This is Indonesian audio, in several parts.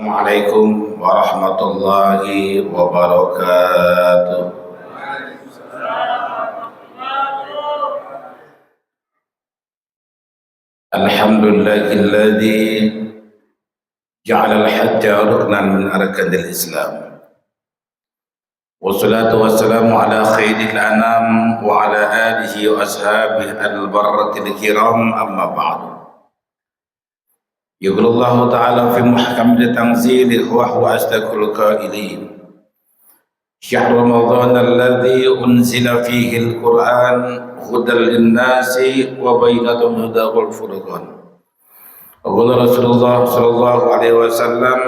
Assalamualaikum warahmatullahi wabarakatuh. Alhamdulillahilladzi ja'ala al-hajja ruknan min arkanil Islam. Wassalatu wassalamu ala khairil anam wa ala alihi wa ashabihi al-barratil kiram, amma ba'du. يقول الله تعالى في محكم تنزيله وهو أصدق القائلين شهر رمضان الذي أنزل فيه القرآن هدى للناس وبينة الهدى والفرقان. وقال رسول الله صلى الله عليه وسلم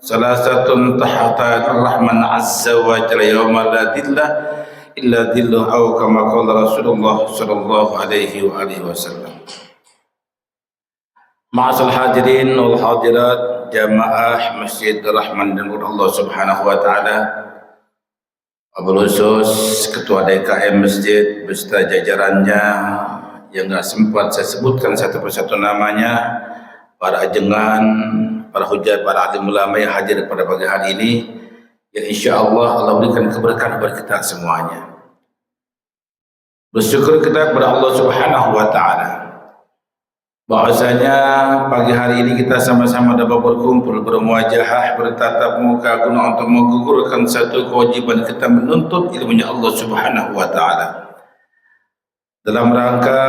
ثلاثة تحت الرحمن عز وجل يوم لا ظل إلا ظله أو كما قال رسول الله صلى الله عليه وآله وسلم. Ma'asal hadirin wal hadirat jamaah Masjid Rahman dan Nur Allah Subhanahu wa taala. Wabil khusus Ketua DKM Masjid beserta jajarannya yang enggak sempat saya sebutkan satu persatu namanya, para ajengan, para hujat, para alim ulama yang hadir pada pagi hari ini, yang insyaallah Allah berikan keberkahan kepada kita semuanya. Bersyukur kita kepada Allah Subhanahu wa taala bahwasanya pagi hari ini kita sama-sama dapat berkumpul, bermuajahah, bertatap muka guna untuk menggugurkan satu kewajiban kita menuntut ilmunya Allah Subhanahu wa taala dalam rangka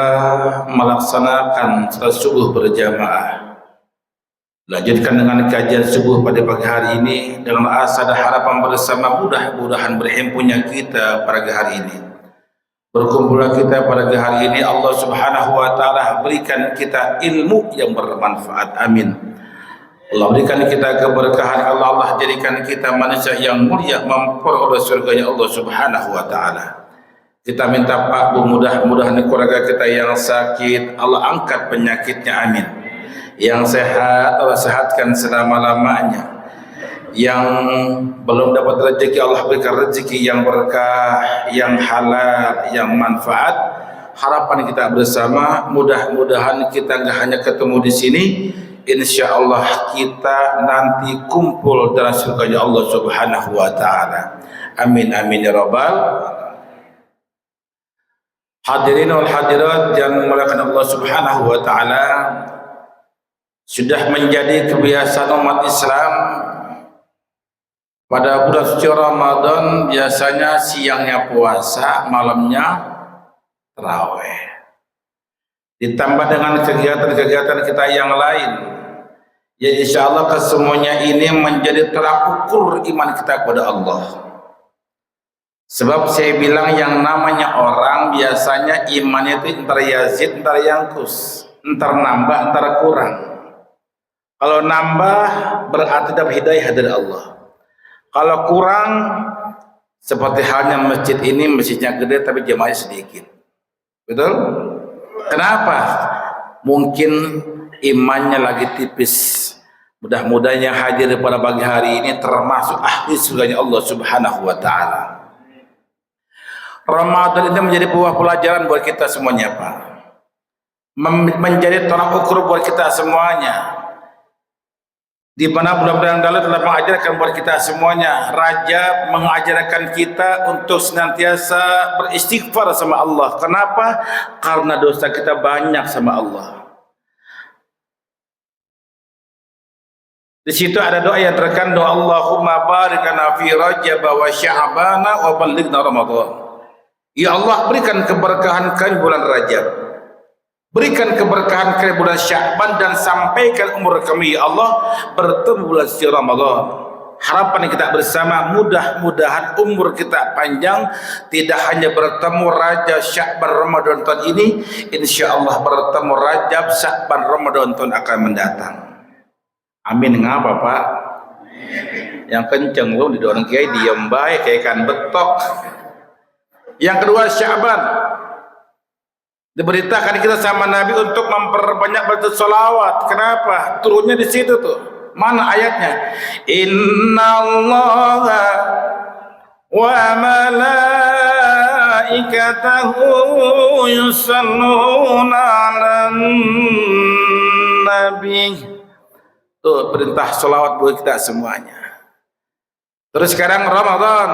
melaksanakan salat subuh berjamaah. Lanjutkan dengan kajian subuh pada pagi hari ini dengan asa dan harapan bersama, mudah-mudahan berhimpunnya kita pada hari ini, berkumpullah kita pada hari ini, Allah Subhanahu wa taala berikan kita ilmu yang bermanfaat. Amin. Allah berikan kita keberkahan, Allah jadikan kita manusia yang mulia, memperoleh surganya Allah Subhanahu wa taala. Kita minta Pak Bu, mudah-mudahan keluarga kita yang sakit Allah angkat penyakitnya. Amin. Yang sehat Allah sehatkan selama-lamanya. Yang belum dapat rezeki Allah berikan rezeki yang berkah, yang halal, yang manfaat. Harapan kita bersama, mudah-mudahan kita enggak hanya ketemu di sini, insyaallah kita nanti kumpul dalam surga Allah Subhanahu wa taala. Amin amin ya rabbal. Hadirin wal hadirat yang dimuliakan Allah Subhanahu wa taala, sudah menjadi kebiasaan umat Islam pada bulan suci Ramadan biasanya siangnya puasa, malamnya tarawih. Ditambah dengan kegiatan-kegiatan kita yang lain, ya insyaallah kesemuanya ini menjadi tolak ukur iman kita kepada Allah. Sebab saya bilang yang namanya orang biasanya imannya itu entar yazid, entar yangkus, entar nambah, entar kurang. Kalau nambah berarti dapat hidayah dari Allah. Kalau kurang, seperti halnya masjid ini, masjidnya gede tapi jemaahnya sedikit. Betul? Kenapa? Mungkin imannya lagi tipis. Mudah-mudahan yang hadir pada pagi hari ini termasuk ahli surganya Allah Subhanahu wa taala. Ramadan ini menjadi buah pelajaran buat kita semuanya, Pak. Menjadi tolak ukur buat kita semuanya. Di mana bulan-bulan lalu telah mengajarkan buat kita semuanya. Rajab mengajarkan kita untuk senantiasa beristighfar sama Allah. Kenapa? Karena dosa kita banyak sama Allah. Di situ ada doa yang terkandung, Allahumma barik lana fi Rajab wa Sya'bana wa ballighna Ramadan. Ya Allah, berikan keberkahan kami bulan Rajab, berikan keberkahan ke bulan Sya'ban, dan sampaikan umur kami ya Allah bertemu bulan suci Ramadan. Harapan kita bersama, mudah-mudahan umur kita panjang, tidak hanya bertemu Rajab, Sya'ban, Ramadan tahun ini, insyaallah bertemu Rajab, Sya'ban, Ramadan tahun akan mendatang. Amin. Ngapa Pak? Yang kenceng lu di dorong kiai diam baik kayak ikan betok. Yang kedua Sya'ban, diberitakan kita sama Nabi untuk memperbanyak baca sholawat. Kenapa? Turunnya di situ tuh. Mana ayatnya? Innallaha wa malaikatahu yusalluna 'alan nabi. Tuh perintah sholawat buat kita semuanya. Terus sekarang Ramadan,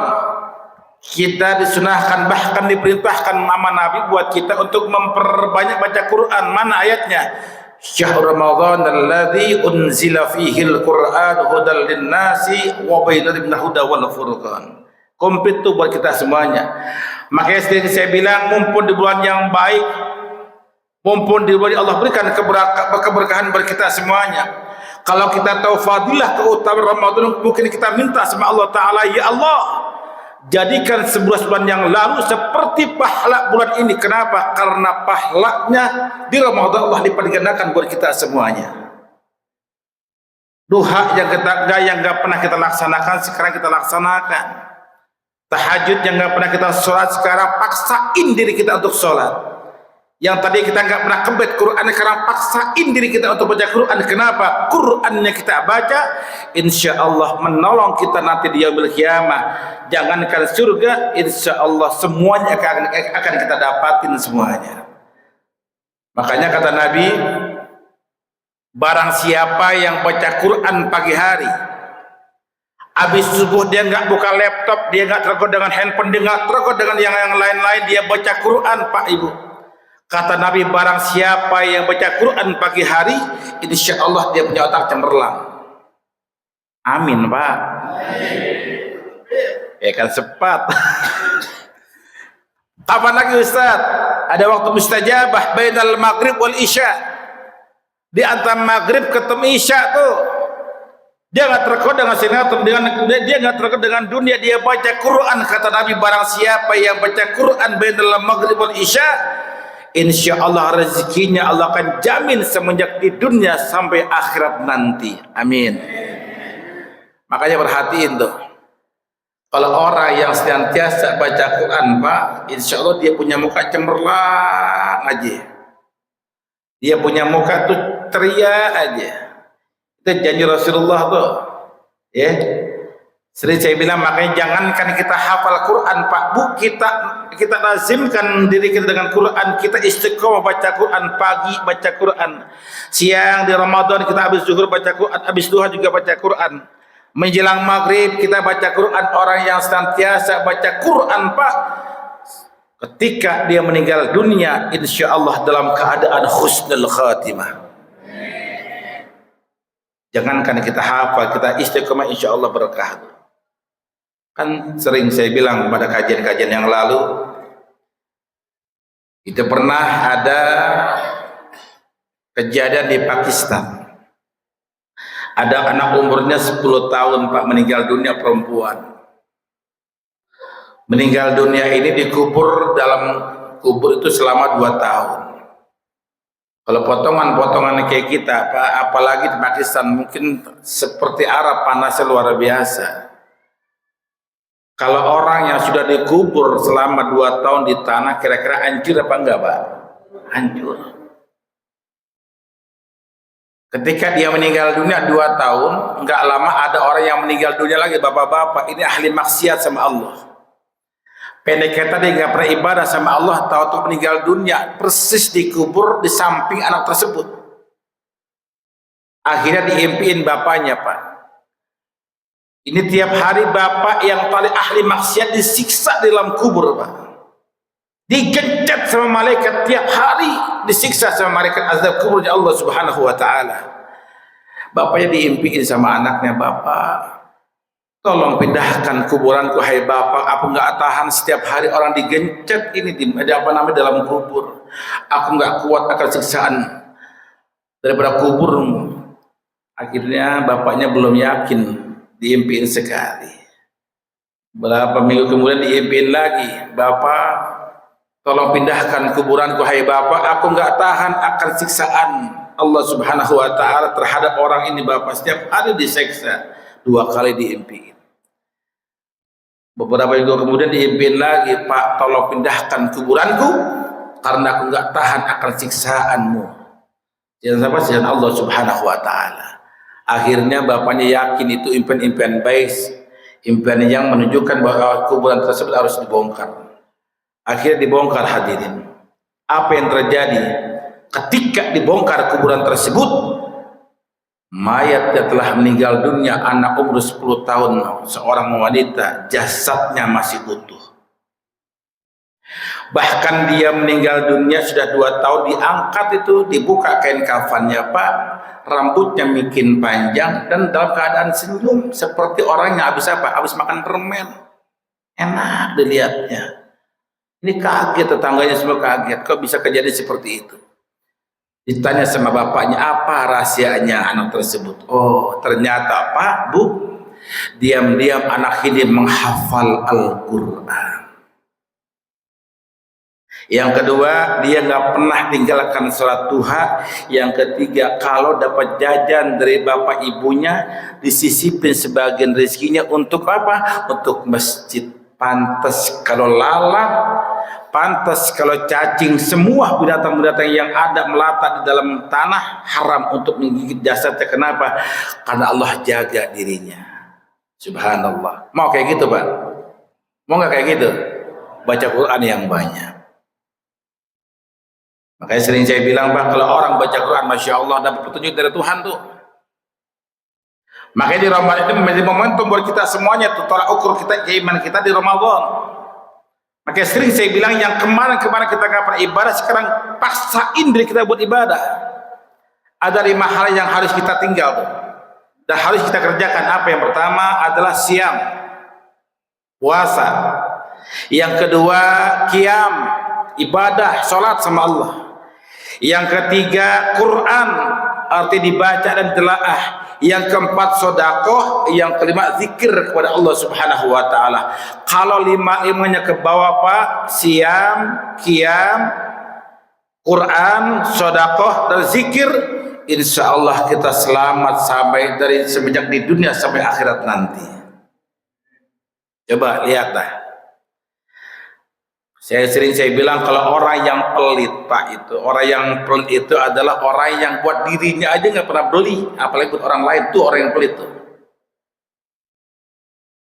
kita disunahkan bahkan diperintahkan sama Nabi buat kita untuk memperbanyak baca Quran. Mana ayatnya? Syahrul Ramadan alladzi unzila fihi al-Qur'an hudal lin-nasi wa bayyinatin minal huda wal furqan. Komplit tuh buat kita semuanya. Makanya sering saya bilang, mumpun di bulan yang baik, mumpun di bulan Allah berikan keberkahan bagi kita semuanya. Kalau kita tahu fadilah keutamaan Ramadan, mungkin kita minta sama Allah Ta'ala, ya Allah, jadikan 11 bulan yang lalu seperti pahala bulan ini. Kenapa? Karena pahalanya di Ramadan Allah lipat gandakan buat kita semuanya. Duha yang gak pernah kita laksanakan, sekarang kita laksanakan. Tahajud yang gak pernah kita sholat, sekarang paksain diri kita untuk sholat. Yang tadi kita nggak pernah kebet Quran, sekarang paksain diri kita untuk baca Quran. Kenapa? Qurannya kita baca, insya Allah menolong kita nanti di yaumil qiyamah. Jangankan surga, insya Allah semuanya akan kita dapatin semuanya. Makanya kata Nabi, barang siapa yang baca Quran pagi hari, habis subuh dia nggak buka laptop, dia nggak tergoda dengan handphone, dia nggak tergoda dengan yang lain-lain, dia baca Quran, Pak Ibu. Kata Nabi, barang siapa yang baca Quran pagi hari, insya Allah dia punya otak cemerlang. Amin, Pak. Ya kan cepat. Kapan lagi Ustaz? Ada waktu mustajabah bainal maghrib wal isya. Di antara maghrib ketemu isya tuh, dia nggak tergoda dengan sinetron, dia nggak tergoda dengan dunia, dia baca Quran. Kata Nabi, barang siapa yang baca Quran bainal maghrib wal isya, insya Allah rezekinya Allah akan jamin semenjak di dunia sampai akhirat nanti. Amin. Makanya perhatiin tuh, kalau orang yang senantiasa baca Quran, Pak, insya Allah dia punya muka cemerlang aja, dia punya muka tuh ceria aja. Itu janji Rasulullah tuh, ya. Sering saya bilang, makanya jangankan kita hafal Quran, Pak Bu, kita lazimkan diri kita dengan Quran. Kita istiqomah baca Quran, pagi baca Quran, siang di Ramadan kita habis zuhur baca Quran, habis duha juga baca Quran, menjelang maghrib kita baca Quran. Orang yang senantiasa baca Quran, Pak, ketika dia meninggal dunia, insya Allah dalam keadaan husnul khatimah. Jangankan kita hafal, kita istiqomah, insya Allah berkah. Kan sering saya bilang pada kajian-kajian yang lalu, itu pernah ada kejadian di Pakistan. Ada anak umurnya 10 tahun, Pak, meninggal dunia, perempuan. Meninggal dunia ini dikubur dalam kubur itu selama 2 tahun. Kalau potongan-potongan kayak kita, Pak, apalagi di Pakistan, mungkin seperti Arab, panasnya luar biasa. Kalau orang yang sudah dikubur selama 2 tahun di tanah, kira-kira hancur apa enggak, Pak? Hancur. Ketika dia meninggal dunia 2 tahun, enggak lama ada orang yang meninggal dunia lagi, bapak-bapak, ini ahli maksiat sama Allah. Pendek kata, dia enggak pernah ibadah sama Allah, tahu-tahu meninggal dunia, persis dikubur di samping anak tersebut. Akhirnya diimpiin bapaknya, Pak. Ini tiap hari bapak yang paling ahli maksiat disiksa di dalam kubur, Pak. Digencet sama malaikat, tiap hari disiksa sama malaikat azab kubur Allah Subhanahu wa taala. Bapaknya diimpiin sama anaknya, Bapak, tolong pindahkan kuburanku, hai Bapak. Aku nggak tahan setiap hari orang digencet ini di dalam kubur. Aku nggak kuat akan siksaan daripada kuburmu. Akhirnya bapaknya belum yakin, diimpiin sekali. Berapa minggu kemudian diimpiin lagi, Bapak, tolong pindahkan kuburanku, hai Bapak. Aku nggak tahan akan siksaan Allah Subhanahu wa taala terhadap orang ini, Bapak. Setiap hari disiksa, 2 kali diimpiin. Beberapa minggu kemudian diimpiin lagi, Pak, tolong pindahkan kuburanku karena aku nggak tahan akan siksaanmu. Jangan sampai siksa Allah Subhanahu wa taala. Akhirnya bapaknya yakin itu impian-impian baik, impian yang menunjukkan bahwa kuburan tersebut harus dibongkar. Akhirnya dibongkar, hadirin. Apa yang terjadi ketika dibongkar kuburan tersebut? mayat yang telah meninggal dunia, anak umur 10 tahun, seorang wanita, jasadnya masih utuh. Bahkan dia meninggal dunia sudah 2 tahun, diangkat itu, dibuka kain kafannya Pak, rambutnya makin panjang dan dalam keadaan senyum seperti orang yang habis apa? Habis makan permen. Enak dilihatnya. Ini kaget, tetangganya semua kaget, kok bisa kejadian seperti itu. Ditanya sama bapaknya, apa rahasianya anak tersebut? Oh, ternyata Pak, Bu, diam-diam anak ini menghafal Al-Quran. Yang kedua, dia nggak pernah tinggalkan sholat duha. Yang ketiga, kalau dapat jajan dari bapak ibunya, disisipin sebagian rezekinya untuk apa? Untuk masjid. Pantas kalau lalat, pantas kalau cacing, semua binatang-binatang yang ada melata di dalam tanah haram untuk menggigit jasadnya. Kenapa? Karena Allah jaga dirinya. Subhanallah. Mau kayak gitu Pak? Mau nggak kayak gitu? Baca Quran yang banyak. Makanya sering saya bilang Pak, kalau orang baca Quran, Masya Allah, dapat petunjuk dari Tuhan tuh. Makanya di Ramadan itu menjadi momentum buat kita semuanya tuh, tolak ukur kita, keimanan kita di Ramadan. Makanya sering saya bilang, yang kemarin-kemarin kita nggak pernah ibadah, sekarang paksain diri kita buat ibadah. Ada 5 hal yang harus kita tinggal tuh, dan harus kita kerjakan. Apa? Yang pertama adalah siam, puasa. Yang kedua, qiyam, ibadah, sholat sama Allah. Yang ketiga, Quran, arti dibaca dan telaah. Yang keempat, sodakoh. Yang kelima, zikir kepada Allah Subhanahu wa Ta'ala. Kalau 5 ilmunya ke bawah Pak, siam, qiyam, Quran, sodakoh, dan zikir, insya Allah kita selamat sampai dari semenjak di dunia sampai akhirat nanti. Coba lihatlah. Saya bilang, kalau orang yang pelit Pak, itu orang yang pelit itu adalah orang yang buat dirinya aja nggak pernah beli, apalagi buat orang lain. Tuh orang yang pelit tuh.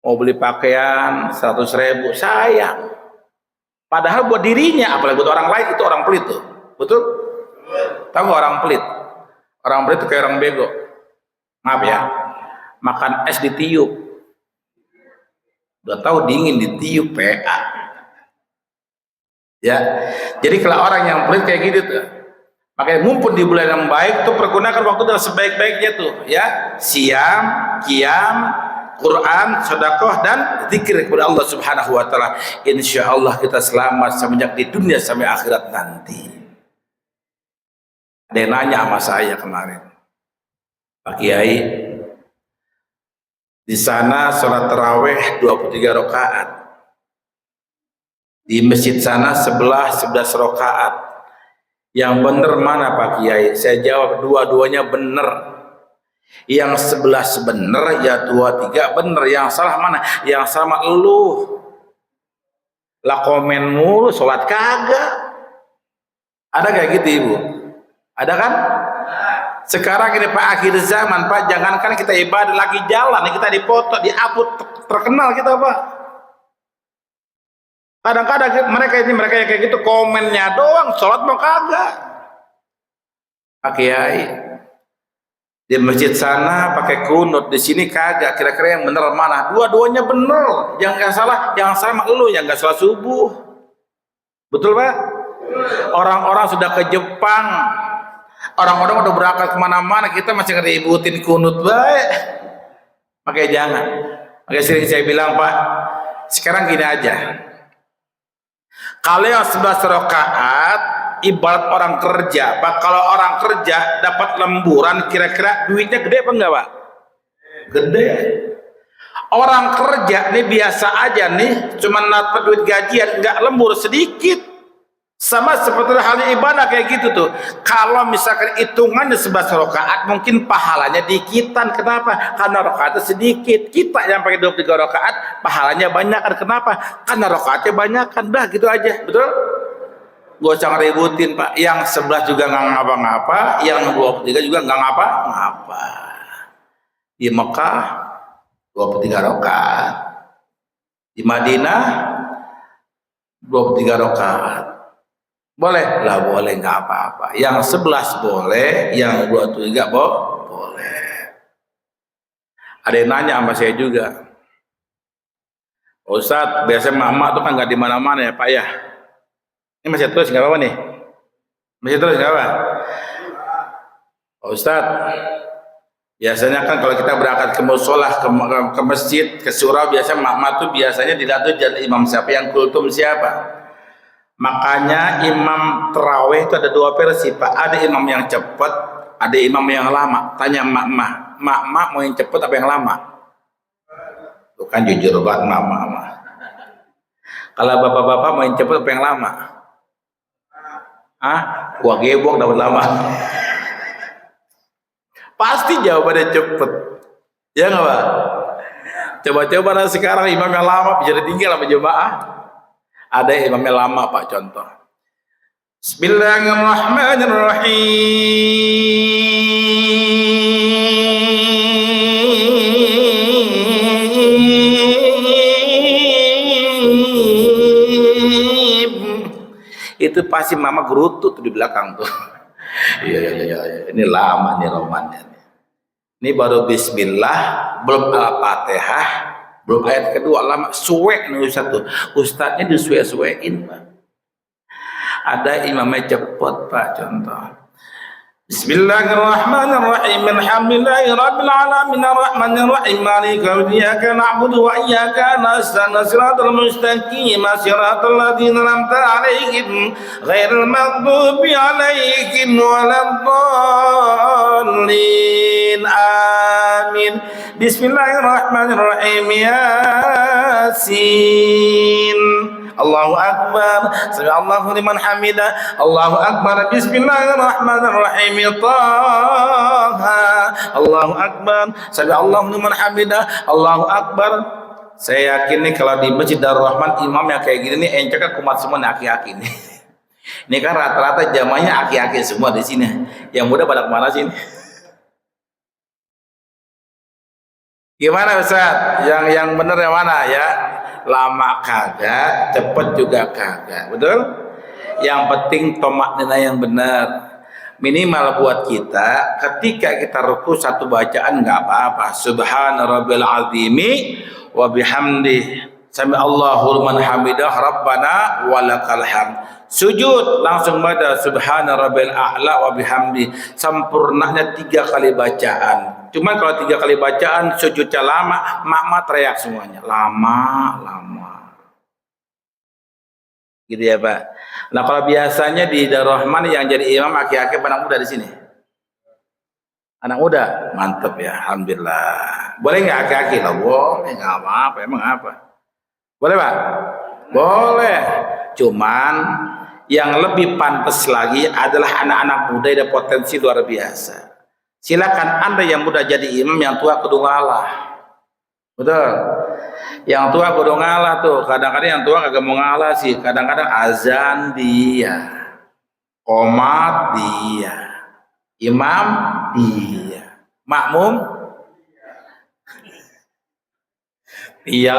Mau beli pakaian 100.000, sayang. Padahal buat dirinya, apalagi buat orang lain, itu orang pelit tuh. Betul? Tahu nggak orang pelit? Orang pelit itu kayak orang bego. Maaf ya, makan es ditiup. Udah tahu dingin ditiup PA. Ya, jadi kalau orang yang pelit kayak gitu tuh, makanya mumpun di bulan yang baik tuh, pergunakan waktu dengan sebaik-baiknya tuh, ya, siam, qiyam, Quran, sedekah, dan zikir kepada Allah Subhanahu wa Ta'ala. Insya Allah kita selamat semenjak di dunia sampai akhirat nanti. Ada yang nanya sama saya kemarin, Pak Kiai, di sana sholat taraweh 23 rakaat. Di masjid sana 11 rakaat. Yang benar mana Pak Kiai? Saya jawab, dua-duanya benar. Yang 11 benar, ya 23 benar. Yang salah mana? Yang sama elu. Lah komen mulu, sholat kagak. Ada kayak gitu Ibu? Ada kan? Sekarang ini Pak, akhir zaman Pak, jangankan kita ibadah, lagi jalan kita dipoto, diupload, terkenal kita Pak. Kadang-kadang mereka yang kayak gitu komennya doang, sholat mau kagak. Pak Kiai, di masjid sana pakai kunut, di sini kagak. Kira-kira yang bener mana? Dua-duanya bener. Yang salah, yang sama lu yang nggak sholat subuh. Betul Pak? Orang-orang sudah ke Jepang, orang-orang udah berangkat kemana-mana, kita masih ngeributin kunut baik. Makanya jangan. Makanya sering saya bilang Pak, sekarang gini aja. Kalau yang 11 rakaat ibarat orang kerja Pak. Kalau orang kerja dapat lemburan, kira-kira duitnya gede apa enggak Pak? Gede. Orang kerja nih biasa aja nih, cuma dapat duit gajian, enggak lembur sedikit. Sama seperti halnya ibadah kayak gitu tuh. Kalau misalkan hitungannya 11 rakaat, mungkin pahalanya dikitan. Kenapa? Karena rakaatnya sedikit. Kita yang pakai 23 rakaat, pahalanya banyak. Kenapa? Karena rakaatnya banyak kan. Dah gitu aja, betul? Gak usah ngeributin Pak. Yang 11 juga nggak ngapa-ngapa, yang 23 juga nggak ngapa-ngapa. Di Mekah 23 rakaat, di Madinah 23 rakaat. Boleh lah, boleh, nggak apa-apa. Yang 11 boleh, yang 23 boleh. Ada yang nanya sama saya juga, Ustadz, biasanya mama tuh kan nggak di mana-mana ya Pak ya. Ini masih terus nggak apa-apa nih? Masih terus nggak apa? Ustadz, biasanya kan kalau kita berangkat ke musola, ke masjid, ke surau, biasanya mama tuh biasanya dilihat tuh jadi imam siapa, yang kultum siapa. Makanya imam terawih itu ada dua versi Pak. Ada imam yang cepat, ada imam yang lama. Tanya mak mau yang cepat apa yang lama? Bukan jujur banget mama. Kalau bapak-bapak mau yang cepat apa yang lama? Gua gebok dapat lama. Pasti jawabannya cepet. Ya nggak Pak? Coba-coba sekarang imam yang lama bisa ditinggal sama jemaah. Ada imam yang lama Pak, contoh. Bismillahirrahmanirrahim. Itu pasti mama gerutut di belakang tuh. Iya. Ini lama nih romannya. Ini baru bismillah, belum al-fatihah, belum ayat kedua, lama suwek nih Ustaz tuh. Ustaznya disuwe-suwein Pak. Ada imamnya cepet Pak, contoh. Bismillahirrahmanirrahim. Alhamdulillahirabbil alamin arrahmanir rahim maliki yaumiddin iyyaka na'budu wa iyyaka nasta'in shiratal mustaqim shiratal ladzina an'amta 'alaihim ghairil maghdubi 'alaihim waladdallin. Amin. Bismillahirrahmanirrahim. Yasin. Allahu Akbar. Sami Allahu liman hamidah. Allahu Akbar. Bismillahirrahmanirrahim. Taha. Allahu Akbar. Sami Allahu liman hamidah. Allahu Akbar. Saya yakin nih kalau di Masjid Darul Rahman imam yang kayak gini nih encoknya kumat semua nih aki-aki nih. Ini kan rata-rata jamaahnya aki-aki semua di sini. Yang muda pada kemana sih ini? Gimana Ustaz? Yang bener yang mana ya? Lama kagak, cepet juga kagak, betul? Yang penting tomak nina yang benar. Minimal buat kita, ketika kita ruku satu bacaan nggak apa-apa. Subhana rabbil azimi wa bihamdi. Sami Allahu liman hamidah rabbana walakal hamd. Sujud langsung baca subhana rabbil a'la wa bihamdi. Sempurnanya 3 kali bacaan. Cuman kalau 3 kali bacaan sujudnya lama, mak teriak semuanya. Lama. Gitu ya Pak. Nah kalau biasanya di Darul Rahman yang jadi imam aki-aki anak muda di sini. Anak muda, mantep ya, alhamdulillah. Boleh nggak aki-aki lah? Boleh, nggak apa-apa. Emang apa? Boleh Pak? Boleh. Cuman yang lebih pantas lagi adalah anak-anak muda yang ada potensi luar biasa. Silakan Anda yang muda jadi imam, yang tua kudu ngalah. Betul. Yang tua kudu ngalah tuh. Kadang-kadang yang tua kagak mau ngalah sih. Kadang-kadang azan dia, qomat dia, imam dia, makmum iya.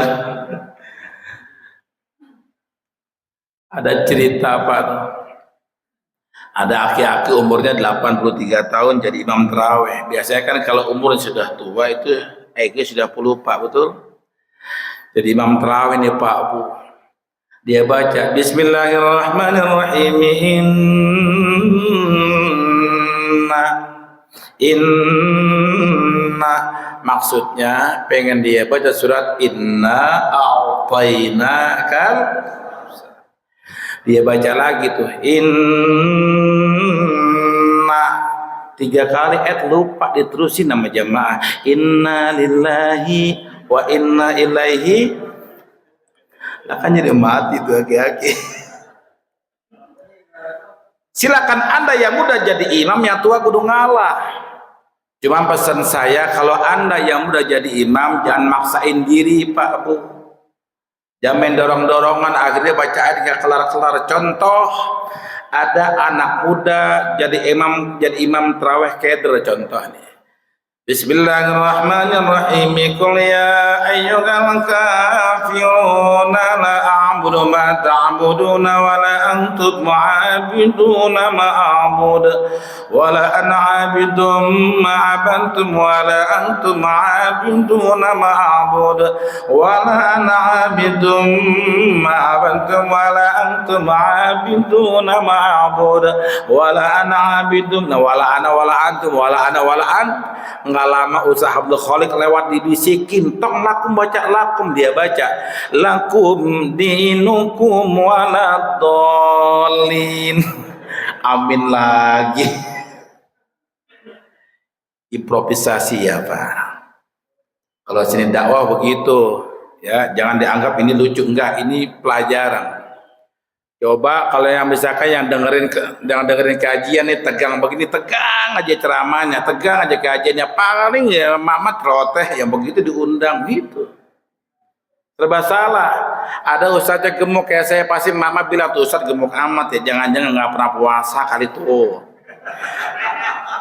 Ada cerita Pak, ada aki-aki umurnya 83 tahun jadi imam terawih. Biasanya kan kalau umur sudah tua itu EG sudah pelupa, betul? Jadi imam terawih nih Pak Bu. Dia baca Bismillahirrahmanirrahim. Inna maksudnya pengen dia baca surat Inna a'tainaka. Dia baca lagi tuh inna 3 kali lupa diterusin nama jamaah. Inna lillahi wa inna ilaihi. Lah kan jadi mati tuh aki-aki. Silakan Anda yang muda jadi imam, yang tua kudu ngalah. Cuma pesan saya, kalau Anda yang muda jadi imam jangan maksain diri Pak Bu. Jangan main dorong-dorongan akhirnya baca ayat nggak kelar-kelar. Contoh, ada anak muda jadi imam terawih keder contohnya. Bismillahirrahmanirrahim. Qul ya ayyuhal kafiruna la a'budu ma ta'budun a'buduna wa la antum 'abiduna ma a'bud wa la ana 'abidum ma 'abadtum wa la antum 'abiduna ma a'bud wa la ana 'abidum ma 'abadtum wa la antum 'abiduna ma a'bud wa la ana 'abidum wa la ana wa la antum wa la ana wa la an. Enggak lama usaha Abdul Khaliq lewat dibisikin, tong lakum, baca lakum, dia baca lakum dinukum waladdallin. Amin lagi. Improvisasi ya Pak. Kalau sini dakwah begitu ya, jangan dianggap ini lucu, enggak, ini pelajaran. Coba kalau yang misalkan yang dengerin kajian nih tegang begini, tegang aja ceramahnya, tegang aja kajiannya, paling ya Mamat roteh yang begitu diundang gitu. Serba salah. Ada ustaznya gemuk kayak saya, pasti Mama bilang tuh ustaz gemuk amat ya, jangan-jangan nggak pernah puasa kali tuh.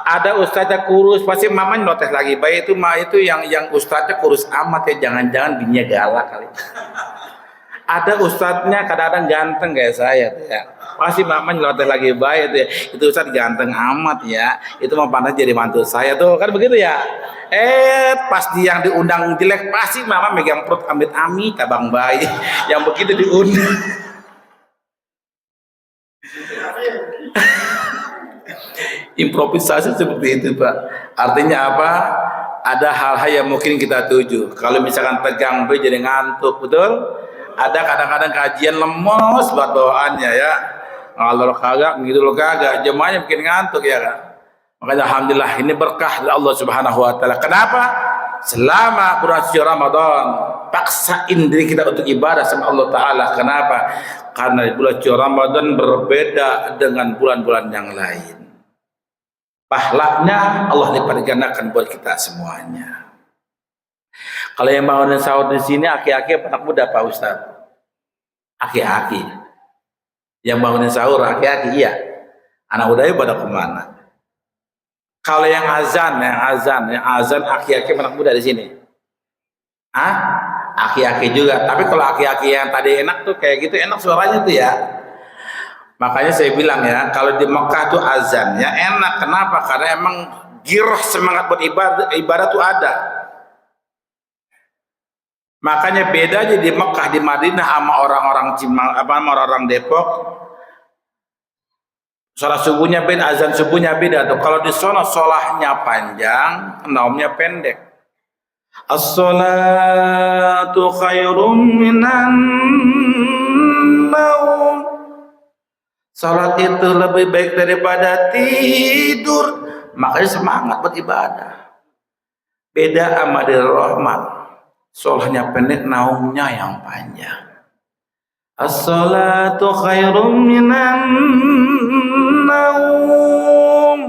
Ada ustaznya kurus, pasti Mama notes lagi, baik itu yang ustaznya kurus amat ya, jangan-jangan bininya galak kali. Ada ustadznya kadang-kadang ganteng kayak saya tuh ya, pasti Mama nyelotes lagi baik tuh ya, itu ustadz ganteng amat ya, itu mau pantas jadi mantu saya tuh kan begitu ya. Pasti yang diundang jelek, pasti Mama megang perut amit-amit cabang bayi yang begitu diundang. Improvisasi seperti itu Pak. Artinya apa? Ada hal-hal yang mungkin kita tuju. Kalau misalkan tegang jadi ngantuk, betul? Ada kadang-kadang kajian lemos buat bawaannya ya, ngalor kagak gitu loh kagak, jemaahnya bikin ngantuk ya kan. Makanya alhamdulillah ini berkah dari Allah Subhanahu wa taala. Kenapa? Selama bulan suci Ramadan paksain diri kita untuk ibadah sama Allah taala. Kenapa? Karena bulan suci Ramadan berbeda dengan bulan-bulan yang lain. Pahalanya Allah lipat gandakan buat kita semuanya. Kalau yang bangunin sahur di sini aki-aki anak muda Pak Ustaz? Aki-aki. Yang bangunin sahur aki-aki, iya. Anak mudanya pada kemana? Kalau yang azan aki-aki anak muda di sini. Aki-aki juga. Tapi kalau aki-aki yang tadi enak tuh kayak gitu, enak suaranya tuh ya. Makanya saya bilang ya, kalau di Mekah tuh azannya enak. Kenapa? Karena emang girah semangat buat ibadah tuh ada. Makanya beda aja di Mekah, di Madinah sama orang-orang orang Depok. Sholat subuhnya beda, azan subuhnya beda tuh. Kalau di sana sholahnya panjang, naumnya pendek. As-sholatu khairum minan naum. Salat itu lebih baik daripada tidur. Makanya semangat buat ibadah. Beda sama di Rahman. Sholahnya pendek, naumnya yang panjang. As-sholatu khairum minan naum.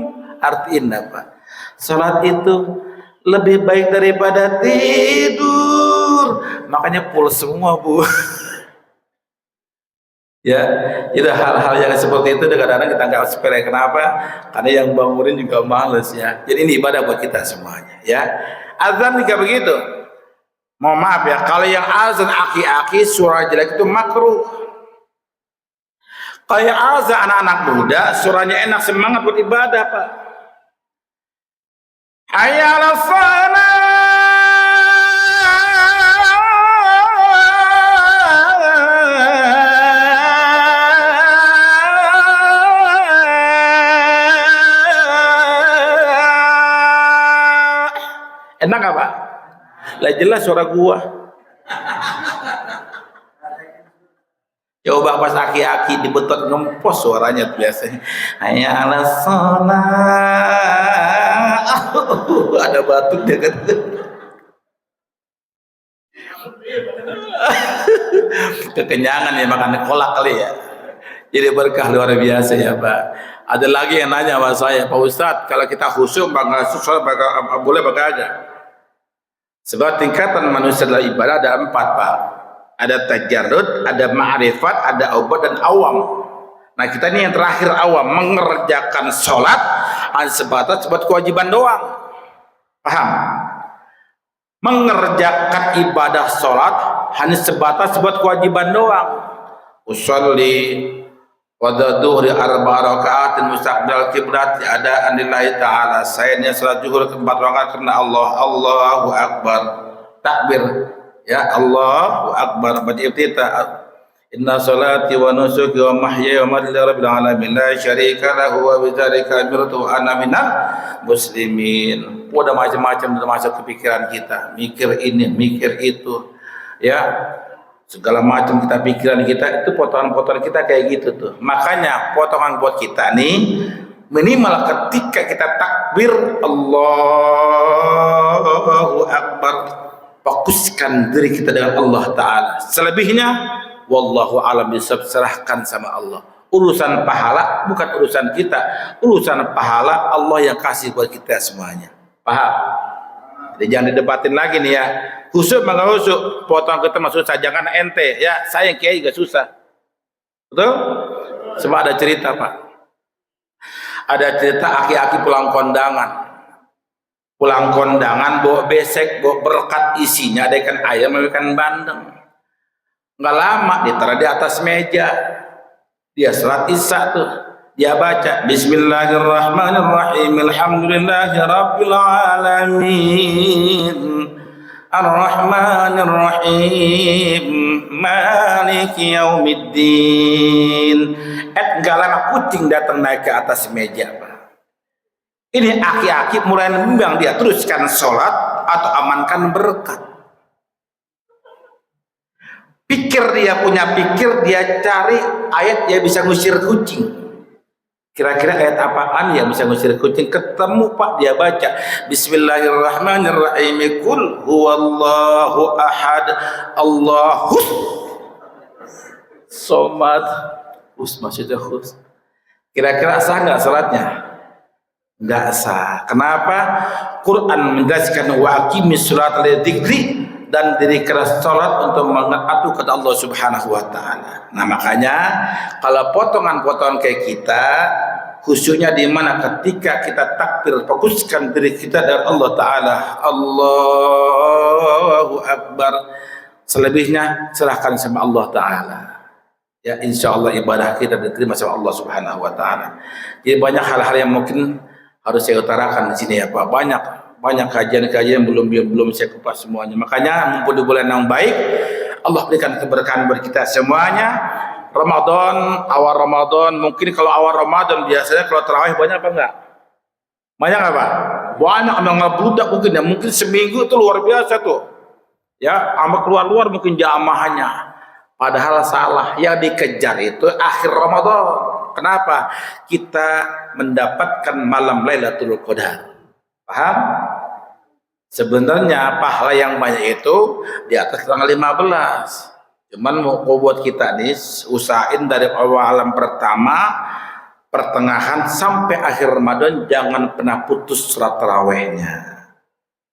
Artinya apa? Salat itu lebih baik daripada tidur. Makanya full semua Bu. Ya, itu hal-hal yang seperti itu kadang-kadang kita nggak sepele. Kenapa? Karena yang bangunin juga males ya. Jadi ini ibadah buat kita semuanya ya. Azan juga begitu. Mohon maaf ya, kalau yang azan aki-aki suara jelek itu makruh. Kalau yang azan anak-anak muda suaranya enak, semangat buat ibadah Pak. Hayya 'alas shalah. Enak gak Pak? Lah jelas suara gua. Coba pas aki-aki dibetot ngempos suaranya biasanya. Hayya 'alas shalah. Ada batuk dia kan. Kekenyangan ya, makan kolak kali ya. Jadi berkah luar biasa ya Pak. Ada lagi yang nanya sama saya, Pak Ustadz, kalau kita khusyuk boleh bagaimana? Sebab tingkatan manusia dalam ibadah ada 4 Pak. Ada tajarrud, ada ma'rifat, ada obat dan awam. Nah kita ini yang terakhir awam, mengerjakan sholat hanya sebatas buat kewajiban doang. Paham? Mengerjakan ibadah sholat hanya sebatas buat kewajiban doang. usolli pada duhri arba rakaatin mustaqbil kiblat adaan lillahi ta'ala. Saya niat salat zuhur 4 rakaat karena Allah. Allahu akbar. Takbir. Ya, Allahu akbar. Baca iftitah. Inna salati wa nusuki wa mahyaya wa mamati rabbil alamin la syarika lahu wa bidzalika amirtu wa ana minal muslimin. Udah macam-macam masuk ke pikiran kita. Mikir ini, mikir itu. Ya. Segala macam kita pikiran kita itu potongan-potongan kita kayak gitu tuh. Makanya potongan buat kita nih minimal ketika kita takbir Allahu akbar, fokuskan diri kita dengan Allah Ta'ala. Selebihnya wallahu alam bisawab, serahkan sama Allah. Urusan pahala bukan urusan kita, urusan pahala Allah yang kasih buat kita semuanya. Paham? Jadi jangan didebatin lagi nih ya. Khusyuk maka khusyuk, potong kita masuk saja jangan ente ya. Saya kiai juga susah, betul? Semua ada cerita Pak. Ada cerita aki-aki pulang kondangan. Pulang kondangan bawa besek, bawa berkat isinya ada ikan ayam, ikan bandeng. Nggak lama ditaruh di atas meja. Dia salat isya tuh. Dia baca Bismillahirrahmanirrahim. Alhamdulillahirabbil alamin. Ar-Rahmanir-Rahim Maliki Yaumiddin. Enggak lama kucing datang naik ke atas meja Pak. Ini aki-aki mulai membimbang dia teruskan sholat atau amankan berkat. Pikir dia punya pikir, dia cari ayat dia bisa ngusir kucing. Kira-kira ayat apaan yang bisa ngusir kucing? Ketemu Pak, dia baca Bismillahirrahmanirrahim. Qul huwallahu ahad Allahus somad. Maksudnya khus. Kira-kira sah nggak salatnya? Nggak sah. Kenapa? Quran menjelaskan wa aqimis sholata lidzikri, dan dirikan salat untuk mengatur kepada Allah Subhanahu wa taala. Nah, makanya kalau potongan-potongan kayak kita, khusyuknya di mana ketika kita takbir, fokuskan diri kita dari Allah taala. Allahu akbar. Selebihnya serahkan sama Allah taala. Ya, insyaallah ibadah kita diterima sama Allah Subhanahu wa taala. Jadi banyak hal-hal yang mungkin harus saya utarakan di sini ya Pak. Banyak kajian-kajian yang belum saya kupas semuanya. Makanya mumpung di bulan yang baik, Allah berikan keberkahan bagi kita semuanya. Ramadan, awal Ramadan, mungkin kalau awal Ramadan biasanya kalau tarawih banyak apa enggak? Banyak nggak Pak? Banyak yang ngebludak mungkin ya. Mungkin seminggu itu luar biasa tuh. Ya, sama keluar-luar mungkin jamaahnya. Padahal salah. Yang dikejar itu akhir Ramadan. Kenapa? Kita mendapatkan malam Lailatul Qadar. Paham? Sebenarnya pahala yang banyak itu di atas tanggal 15. Cuman mau buat kita nih usahain dari awalan pertama, pertengahan sampai akhir Ramadan jangan pernah putus sholat tarawihnya.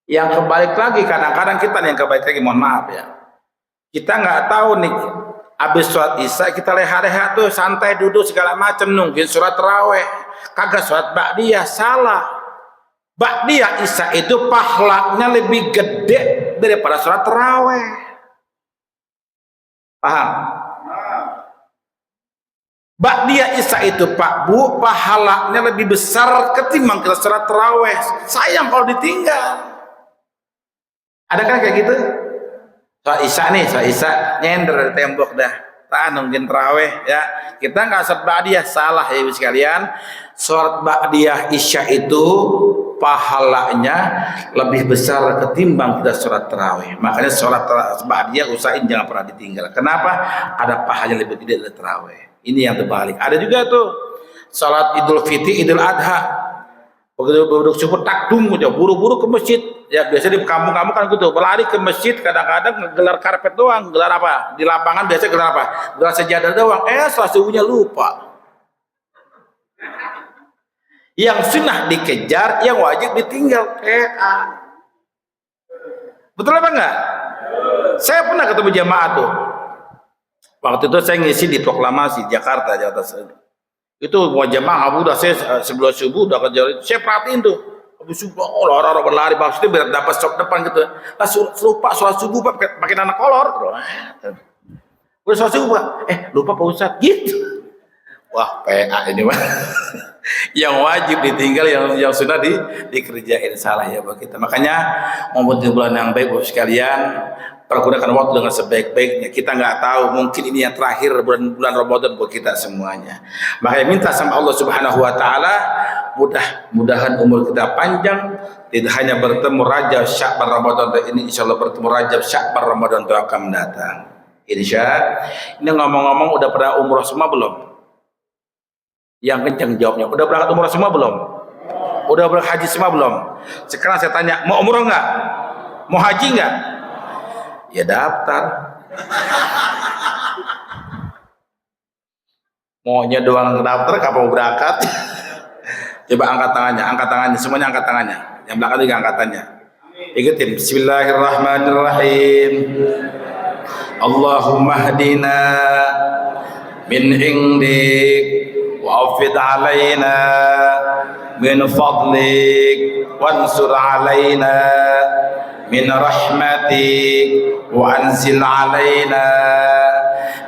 Yang kebalik lagi kadang-kadang kita nih yang kebalik lagi, mohon maaf ya. Kita nggak tahu nih habis sholat isya kita leha-leha tuh santai duduk segala macam nungguin sholat tarawih. Kagak sholat ba'diyah, salah. Ba'diyah isya itu pahalanya lebih gede daripada sholat tarawih. Paham? Ba'diyah isya itu Pak Bu, pahalanya lebih besar ketimbang kita sholat tarawih. Sayang kalau ditinggal. Ada kan kayak gitu? Sholat isya nih, sholat isya nyender dari tembok dah. Tak nungguin tarawih ya. Kita nggak sholat ba'diyah, salah ya ibu sekalian. Sholat ba'diyah isya itu pahalanya lebih besar ketimbang kita sholat tarawih. Makanya sholat ba'diyah usahain jangan pernah ditinggal. Kenapa? Ada pahalanya lebih gede dari tarawih. Ini yang terbalik. Ada juga tuh sholat Idul Fitri, Idul Adha. Begitu duduk subuh tak tunggu aja, buru-buru ke masjid. Ya biasanya di kampung-kampung kan gitu, berlari ke masjid, kadang-kadang gelar karpet doang, gelar apa? Di lapangan biasanya gelar apa? Gelar sejadah doang. Setelah subuhnya lupa. Yang sunnah dikejar, yang wajib ditinggal. Betul apa enggak? Saya pernah ketemu jamaah tuh. Waktu itu saya ngisi di proklamasi Jakarta, Jakarta. Itu mau jamaah udah saya sebelum subuh udah kerja. Saya perhatiin tuh. Habis subuh orang-orang berlari maksudnya biar dapat stop depan gitu. Lah lupa sholat subuh pakai anak kolor. Udah sholat subuh Pak, lupa Pak Ustadz, gitu. Wah, PA ini mah. Yang wajib ditinggal, yang sudah dikerjain, salah ya buat kita. Makanya mau di bulan yang baik buat sekalian, pergunakan waktu dengan sebaik-baiknya. Kita nggak tahu, mungkin ini yang terakhir bulan Ramadan buat kita semuanya. Makanya minta sama Allah Subhanahu Wa Taala, mudah-mudahan umur kita panjang, tidak hanya bertemu Rajab Sya'ban Ramadan ini, insya Allah bertemu Rajab Sya'ban Ramadan itu akan datang. Insya. Ini ngomong-ngomong, udah pernah umroh semua belum? Yang kencang jawabnya, udah berangkat umroh semua belum? Udah berangkat haji semua belum? Sekarang saya tanya, mau umroh nggak? Mau haji nggak? Ya daftar. Maunya doang daftar, kapan mau berangkat? Coba angkat tangannya, semuanya angkat tangannya. Yang belakang juga angkat tangannya. Ikutin, Bismillahirrahmanirrahim. Allahumma hadina min indik وأفض علينا من فضلك وانصر علينا من رحمتك وأنزل علينا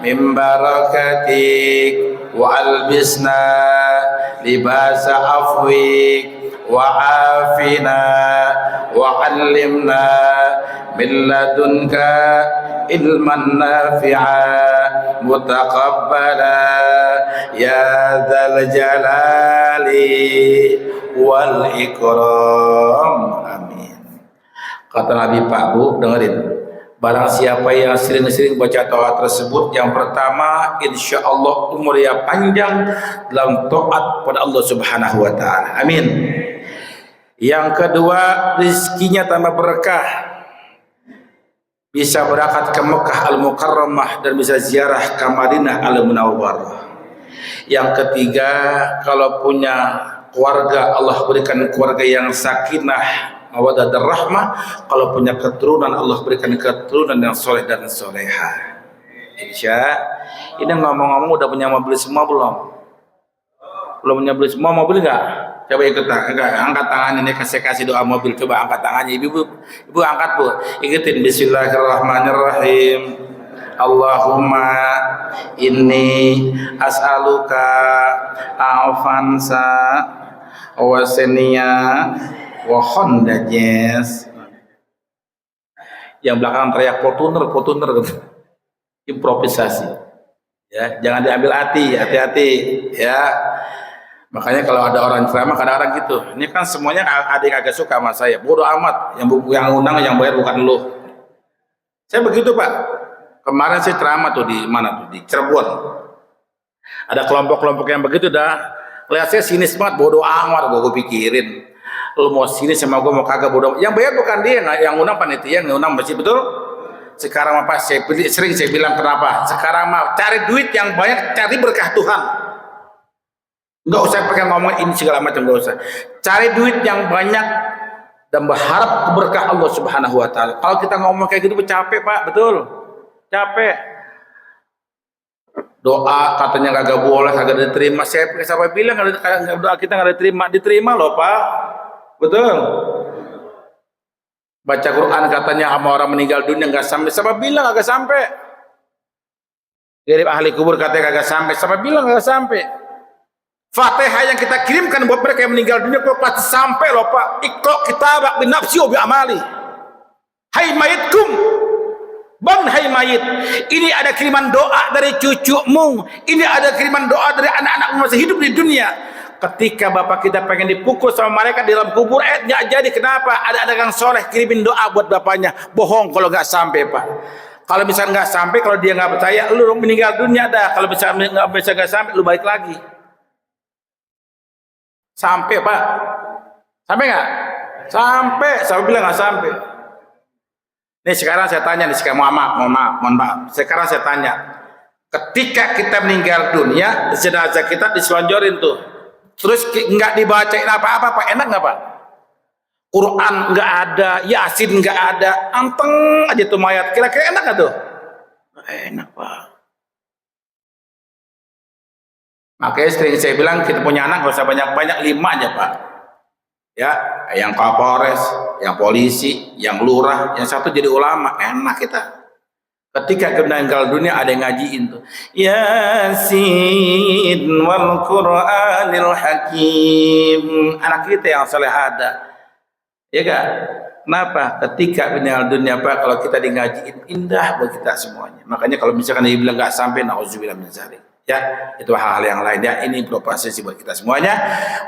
من بركتك وألبسنا لباس عفوك وعافنا وعلمنا من لدنك علما نافعا متقبلا يا ذا الجلال والإكرام. Amin. Kata Nabi, Pak Bu, dengerin, barang siapa yang sering-sering baca doa tersebut, yang pertama insya Allah umurnya panjang dalam taat pada Allah Subhanahu Wa Taala. Amin. Yang kedua, rizkinya tambah berkah, bisa berangkat ke Mekah Al-Mukarramah dan bisa ziarah ke Madinah Al-Munawwarah. Yang ketiga, kalau punya keluarga, Allah berikan keluarga yang sakinah, mawaddah dan rahmah. Kalau punya keturunan, Allah berikan keturunan yang soleh dan soleha. Insya. Ini ngomong-ngomong udah punya mobil semua belum? Belum punya mobil semua, mobil nggak? Coba ikut, angkat tangan ini, kasih doa mobil. Coba angkat tangannya, ibu angkat Bu. Ikutin, Bismillahirrahmanirrahim. Allahumma inni as'aluka afansa wa senia wa Honda Jazz. Yang belakang teriak Fortuner improvisasi ya, jangan diambil hati-hati ya. Makanya kalau ada orang ceramah kadang-kadang gitu, ini kan semuanya adik agak suka sama saya, bodoh amat, yang undang yang bayar bukan lu. Saya begitu Pak. Kemarin saya ceramah tuh di mana tuh, di Cirebon. Ada kelompok-kelompok yang begitu dah. Lihat saya sinis banget, bodoh amat, gue pikirin. Lu mau sinis sama gue mau kagak, bodoh. Yang bayar bukan dia, yang undang panitia, yang undang masjid, betul? Sekarang apa? Sering saya bilang kenapa? Sekarang mah cari duit yang banyak, cari berkah Tuhan. Enggak usah pakai ngomong ini segala macam, enggak usah. Cari duit yang banyak dan berharap berkah Allah Subhanahu Wa Taala. Kalau kita ngomong kayak gitu capek Pak, betul? Capek. Doa katanya kagak boleh, kagak diterima. Siapa bilang doa kita nggak diterima loh Pak, betul? Baca Quran katanya sama orang meninggal dunia nggak sampai. Siapa bilang kagak sampai? Kirim ahli kubur katanya kagak sampai. Siapa bilang kagak sampai? Fatihah yang kita kirimkan buat mereka yang meninggal dunia kok pasti sampai loh Pak. Iqra kitabak binafsi wa bi amali. Hai mayitkum, bang, hai mayit, ini ada kiriman doa dari cucumu, ini ada kiriman doa dari anak-anakmu masih hidup di dunia. Ketika bapak kita pengen dipukul sama mereka di dalam kubur, nggak jadi. Kenapa? Ada yang soleh kirimin doa buat bapaknya. Bohong kalau nggak sampai Pak. Kalau misalnya nggak sampai, kalau dia nggak percaya, lu meninggal dunia dah. Kalau misalnya nggak sampai, lu balik lagi. Sampai Pak? Sampai nggak? Sampai. Saya bilang nggak sampai. Nih sekarang saya tanya nih, sekarang mohon maaf. Sekarang saya tanya, ketika kita meninggal dunia, jenazah kita diselonjorin tuh, terus nggak dibacain apa-apa, Pak, enak nggak Pak? Quran nggak ada, Yasin nggak ada, anteng aja tuh mayat. Kira-kira enak nggak tuh? Enak Pak. Makanya sering saya bilang kita punya anak nggak usah banyak-banyak, 5 aja Pak. Ya, yang Kapolres, yang polisi, yang lurah, yang satu jadi ulama, enak kita. Ketika meninggal dunia ada yang ngajiin tuh. Yasin wal Qur'anil Hakim. Anak kita yang saleh ada. Ya kan? Kenapa? Ketika meninggal dunia Pak, kalau kita di ngajiin indah buat kita semuanya. Makanya kalau misalkan dia bilang enggak sampai, nauzubillah min dzalik. Ya, itu hal-hal yang lain ya. Ini prosesi buat kita semuanya.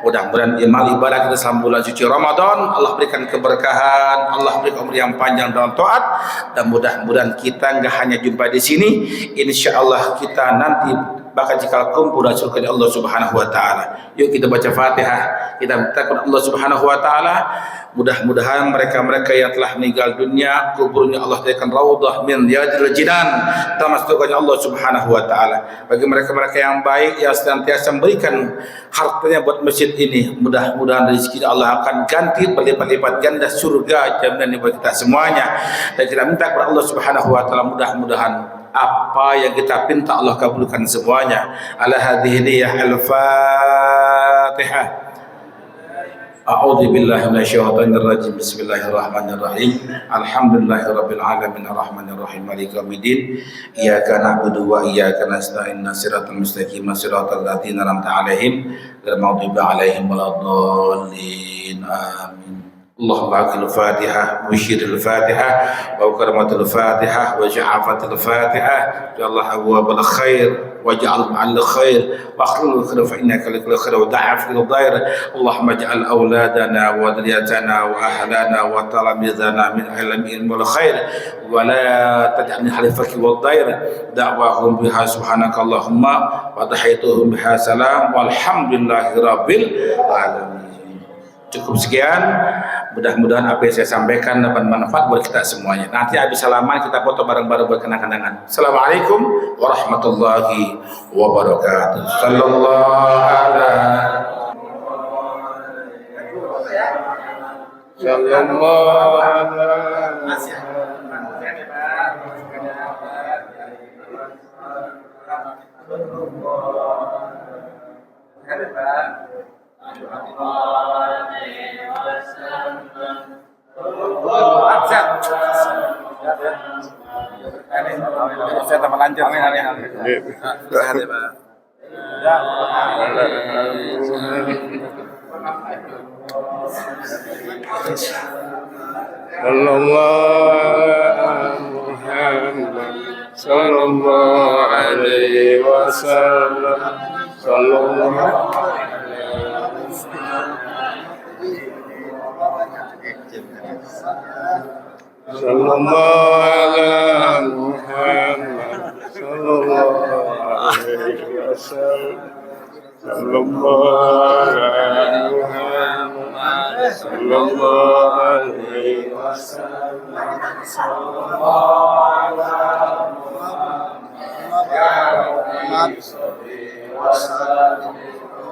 Mudah-mudahan amal ibadah kita selama bulan suci Ramadan Allah berikan keberkahan, Allah berikan umur yang panjang dalam taat, dan mudah-mudahan kita enggak hanya jumpa di sini, insyaallah kita nanti bakal jika kumpul dan surga Allah Subhanahu wa taala. Yuk kita baca Fatihah, kita minta kepada Allah Subhanahu wa taala. Mudah-mudahan mereka-mereka yang telah meninggal dunia kuburnya Allah jadikan raudhah min riyadil jinan, termasuk Allah Subhanahu wa taala. Bagi mereka-mereka yang baik yang senantiasa memberikan hartanya buat masjid ini, mudah-mudahan rezeki Allah akan ganti berlipat-lipat ganda surga jaminan buat kita semuanya. Dan kita minta kepada Allah Subhanahu wa taala mudah-mudahan apa yang kita minta Allah kabulkan semuanya. Ala hadhihi niyah al-Fatihah. A'udzu billahi minasyaitonir rajim. Bismillahirrahmanirrahim. Alhamdulillahirabbil alamin arrahmanir rahim maliki yaumiddin. Iyyaka na'budu wa iyyaka nasta'in. Shiratal mustaqim shiratal ladzina an'amta 'alaihim ghairil maghdubi 'alaihim waladdallin. Amin. Allahumma akil Fatihah, musyiril Fatihah, wa karamatul Fatihah, wa ja'afatul Fatihah, ya Allah abwabal khair, wa ja'al ma'al khair, wa akhlul khair fa innaka likul khair wa da'af lil dhair. Allahumma ja'al awladana wa dhurriyyatana wa ahlana wa talamizana min ilmin wal khair, wa la taj'al min halifaki wad dhair. Da'wahum biha subhanaka Allahumma wa tahiyatuhum biha salam walhamdulillahi rabbil alamin. Cukup sekian, mudah-mudahan apa yang saya sampaikan dapat manfaat buat kita semuanya. Nanti habis salaman kita foto bareng-bareng buat kenang-kenangan. Assalamualaikum warahmatullahi wabarakatuh. Saya tambah lancar nih hari-hari. Sehat ya Pak. Sallallahu alaihi wasallam. Sallallahu ala Muhammad sallallahu alaihi wasallam. Sallallahu ala Muhammad sallallahu alaihi wasallam. Sallallahu ala Muhammad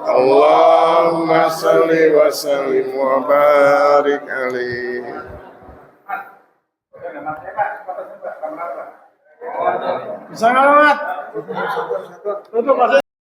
Allahumma salli wa sallim wa barik alaihi. Bisa ngalamat. Tutup